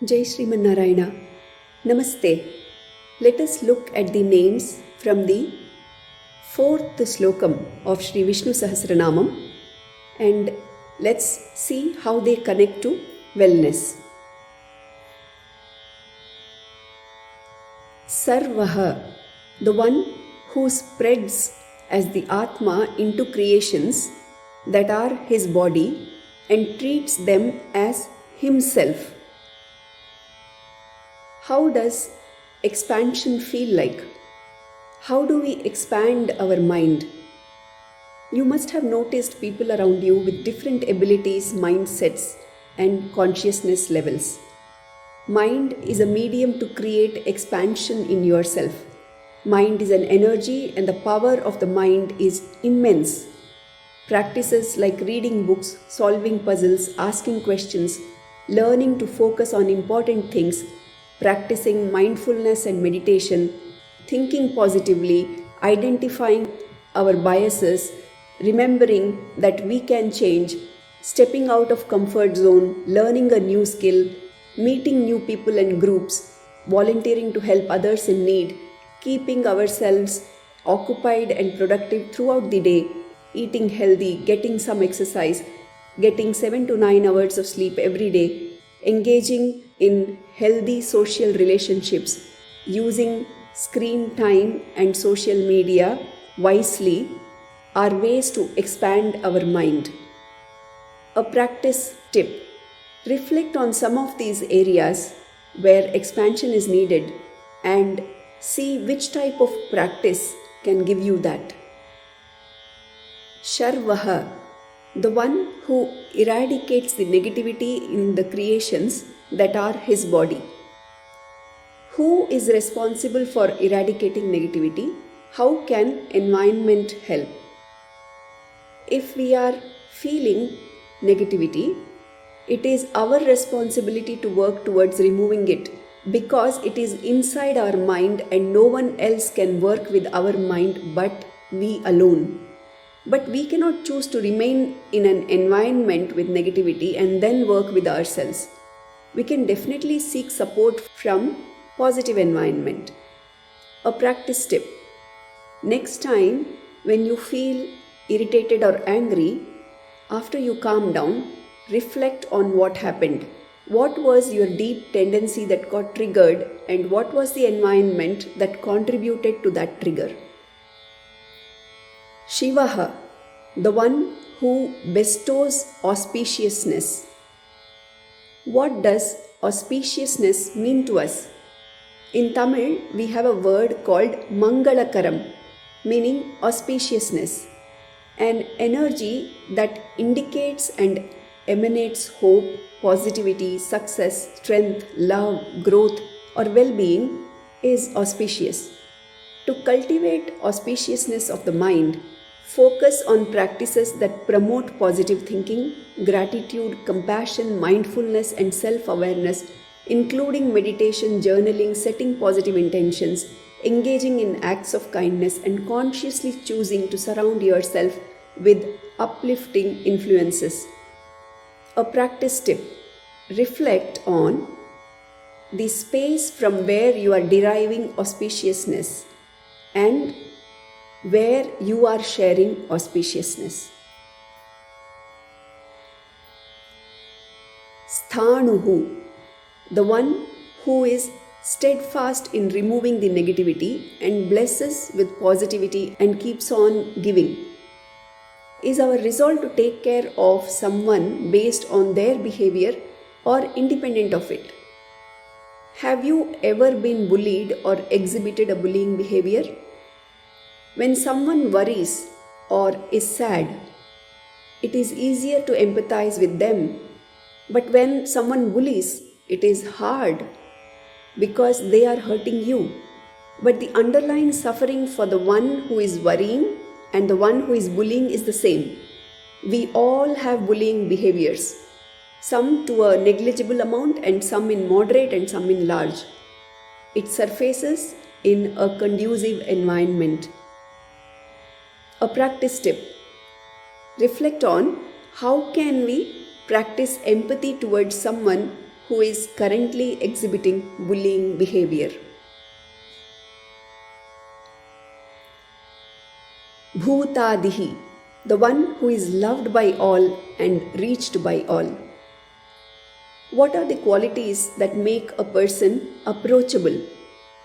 Jai Sriman Narayana. Namaste. Let us look at the names from the fourth slokam of Sri Vishnu Sahasranamam and let's see how they connect to wellness. Sarvaha, the one who spreads as the Atma into creations that are his body and treats them as himself. How does expansion feel like? How do we expand our mind? You must have noticed people around you with different abilities, mindsets, and consciousness levels. Mind is a medium to create expansion in yourself. Mind is an energy, and the power of the mind is immense. Practices like reading books, solving puzzles, asking questions, learning to focus on important things, practicing mindfulness and meditation, thinking positively, identifying our biases, remembering that we can change, stepping out of comfort zone, learning a new skill, meeting new people and groups, volunteering to help others in need, keeping ourselves occupied and productive throughout the day, eating healthy, getting some exercise, getting 7 to 9 hours of sleep every day, engaging in healthy social relationships, using screen time and social media wisely are ways to expand our mind. A practice tip: reflect on some of these areas where expansion is needed and see which type of practice can give you that. Sharvaha, the one who eradicates the negativity in the creations that are his body. Who is responsible for eradicating negativity? How can environment help? If we are feeling negativity, it is our responsibility to work towards removing it because it is inside our mind and no one else can work with our mind but we alone. But we cannot choose to remain in an environment with negativity and then work with ourselves. We can definitely seek support from positive environment. A practice tip: next time when you feel irritated or angry, after you calm down, reflect on what happened. What was your deep tendency that got triggered and what was the environment that contributed to that trigger? Shivaha, the one who bestows auspiciousness. What does auspiciousness mean to us? In Tamil, we have a word called Mangalakaram, meaning auspiciousness, an energy that indicates and emanates hope, positivity, success, strength, love, growth, or well-being is auspicious. To cultivate auspiciousness of the mind, focus on practices that promote positive thinking, gratitude, compassion, mindfulness, and self-awareness, including meditation, journaling, setting positive intentions, engaging in acts of kindness, and consciously choosing to surround yourself with uplifting influences. A practice tip: reflect on the space from where you are deriving auspiciousness and where you are sharing auspiciousness. Sthanuhu, the one who is steadfast in removing the negativity and blesses with positivity and keeps on giving, is our resolve to take care of someone based on their behavior or independent of it. Have you ever been bullied or exhibited a bullying behavior? When someone worries or is sad, it is easier to empathize with them. But when someone bullies, it is hard because they are hurting you. But the underlying suffering for the one who is worrying and the one who is bullying is the same. We all have bullying behaviors, some to a negligible amount and some in moderate and some in large. It surfaces in a conducive environment. A practice tip: reflect on how can we practice empathy towards someone who is currently exhibiting bullying behavior. Bhutadihi, the one who is loved by all and reached by all. What are the qualities that make a person approachable?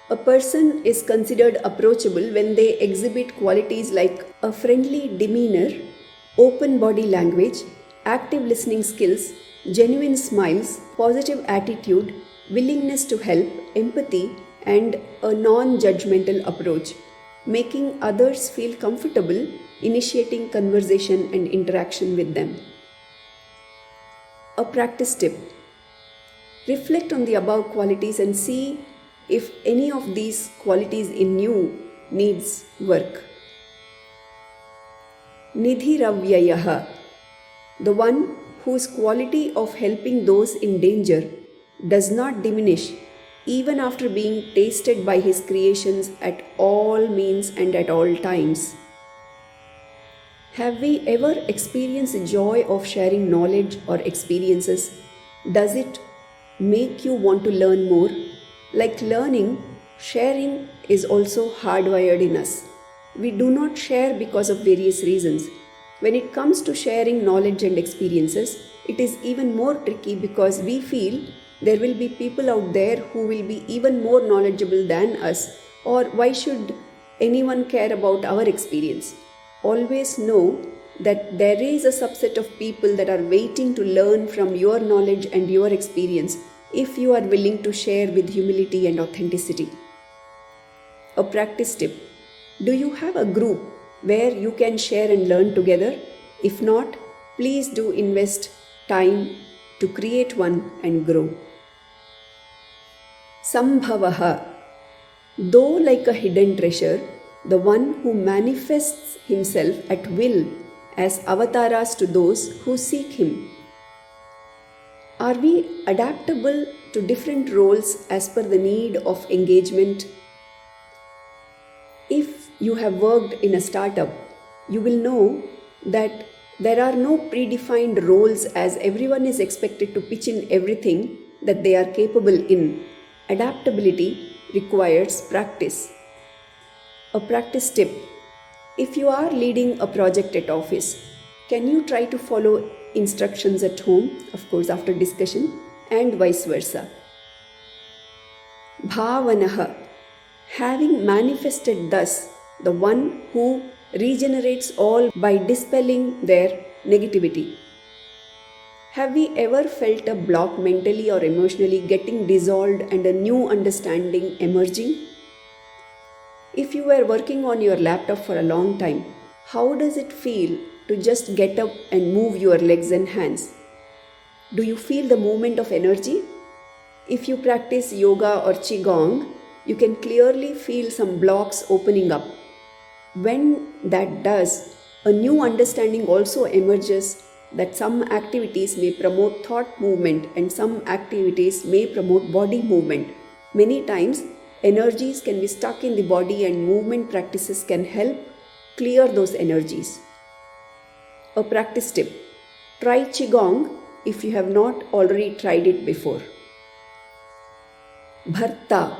A person is considered approachable when they exhibit qualities like a friendly demeanor, open body language, active listening skills, genuine smiles, positive attitude, willingness to help, empathy, and a non-judgmental approach, making others feel comfortable initiating conversation and interaction with them. A practice tip. Reflect on the above qualities and see if any of these qualities in you needs work. Nidhiravyayaha, the one whose quality of helping those in danger does not diminish even after being tasted by his creations at all means and at all times. Have we ever experienced the joy of sharing knowledge or experiences? Does it make you want to learn more? Like learning, sharing is also hardwired in us. We do not share because of various reasons. When it comes to sharing knowledge and experiences, it is even more tricky because we feel there will be people out there who will be even more knowledgeable than us, or why should anyone care about our experience? Always know that there is a subset of people that are waiting to learn from your knowledge and your experience if you are willing to share with humility and authenticity. A practice tip. Do you have a group where you can share and learn together? If not, please do invest time to create one and grow. Sambhavaha. Though like a hidden treasure, the one who manifests himself at will as avatars to those who seek him. Are we adaptable to different roles as per the need of engagement? If you have worked in a startup, you will know that there are no predefined roles as everyone is expected to pitch in everything that they are capable in. Adaptability requires practice. A practice tip. If you are leading a project at office, can you try to follow instructions at home, of course after discussion, and vice versa? Bhavanaha. Having manifested thus, the one who regenerates all by dispelling their negativity. Have we ever felt a block mentally or emotionally getting dissolved and a new understanding emerging? If you were working on your laptop for a long time, how does it feel to just get up and move your legs and hands? Do you feel the movement of energy? If you practice yoga or qigong, you can clearly feel some blocks opening up. When that does, a new understanding also emerges that some activities may promote thought movement and some activities may promote body movement. Many times, energies can be stuck in the body and movement practices can help clear those energies. A practice tip. Try qigong if you have not already tried it before. Bharta,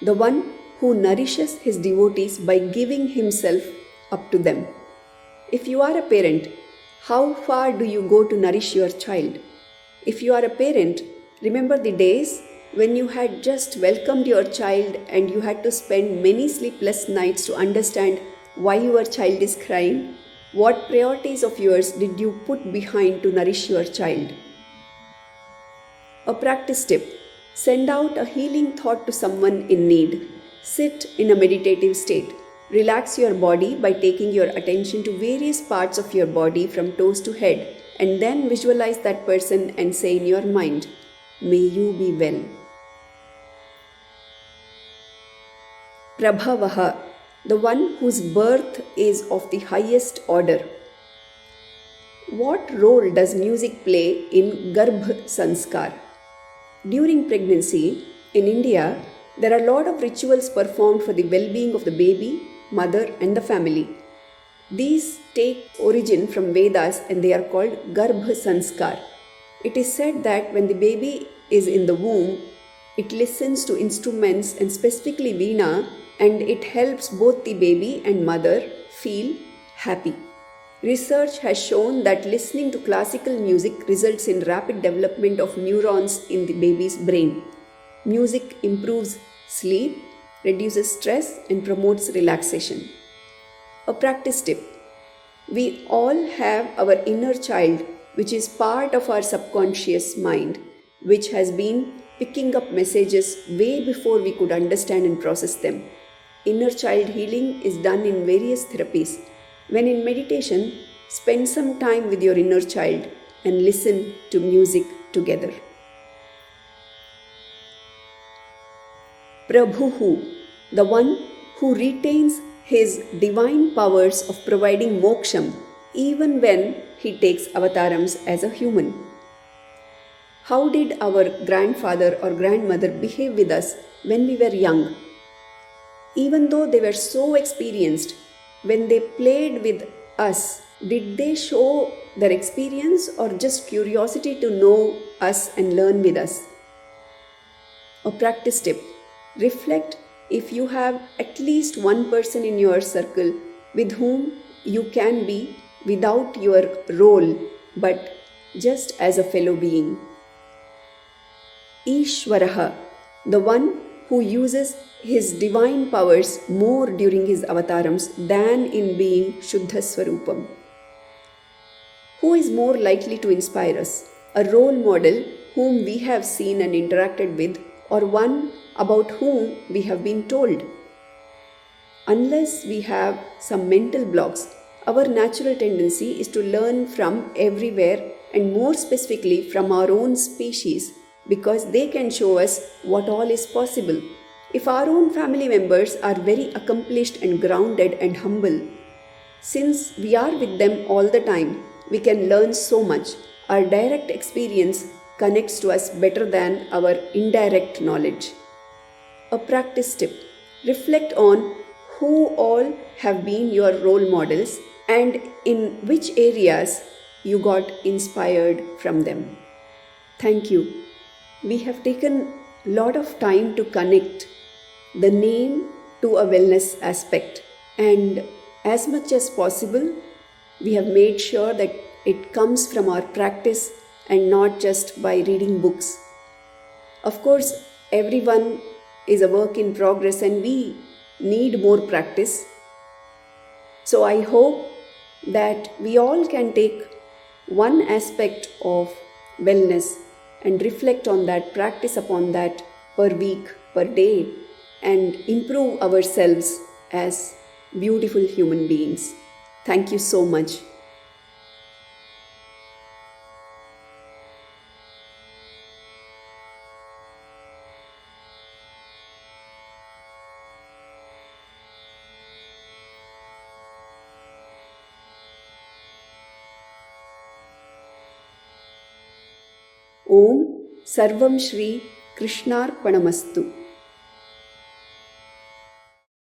the one who nourishes his devotees by giving himself up to them. If you are a parent, how far do you go to nourish your child? If you are a parent, remember the days when you had just welcomed your child and you had to spend many sleepless nights to understand why your child is crying. What priorities of yours did you put behind to nourish your child? A practice tip. Send out a healing thought to someone in need. Sit in a meditative state. Relax your body by taking your attention to various parts of your body from toes to head, and then visualize that person and say in your mind, "May you be well." Prabhavaha, the one whose birth is of the highest order. What role does music play in Garbh Sanskar? During pregnancy, in India, there are a lot of rituals performed for the well-being of the baby, mother and the family. These take origin from Vedas and they are called Garbh Sanskar. It is said that when the baby is in the womb, it listens to instruments and specifically Veena, and it helps both the baby and mother feel happy. Research has shown that listening to classical music results in rapid development of neurons in the baby's brain. Music improves sleep, reduces stress, and promotes relaxation. A practice tip: we all have our inner child, which is part of our subconscious mind, which has been picking up messages way before we could understand and process them. Inner child healing is done in various therapies. When in meditation, spend some time with your inner child and listen to music together. Prabhuhu, the one who retains his divine powers of providing moksham even when he takes avatarams as a human. How did our grandfather or grandmother behave with us when we were young? Even though they were so experienced, when they played with us, did they show their experience or just curiosity to know us and learn with us? A practice tip: reflect if you have at least one person in your circle with whom you can be without your role but just as a fellow being. Ishwaraha, the one who uses his divine powers more during his avatarams than in being Shuddha Swarupam. Who is more likely to inspire us? A role model whom we have seen and interacted with, or one about whom we have been told? Unless we have some mental blocks, our natural tendency is to learn from everywhere, and more specifically from our own species, because they can show us what all is possible. If our own family members are very accomplished and grounded and humble, since we are with them all the time, we can learn so much. Our direct experience connects to us better than our indirect knowledge. A practice tip: reflect on who all have been your role models and in which areas you got inspired from them. Thank you. We have taken a lot of time to connect the name to a wellness aspect, and as much as possible, we have made sure that it comes from our practice and not just by reading books. Of course, everyone is a work in progress and we need more practice. So I hope that we all can take one aspect of wellness and reflect on that, practice upon that per week, per day, and improve ourselves as beautiful human beings. Thank you so much. Om Sarvam Shri Krishnarpanamastu.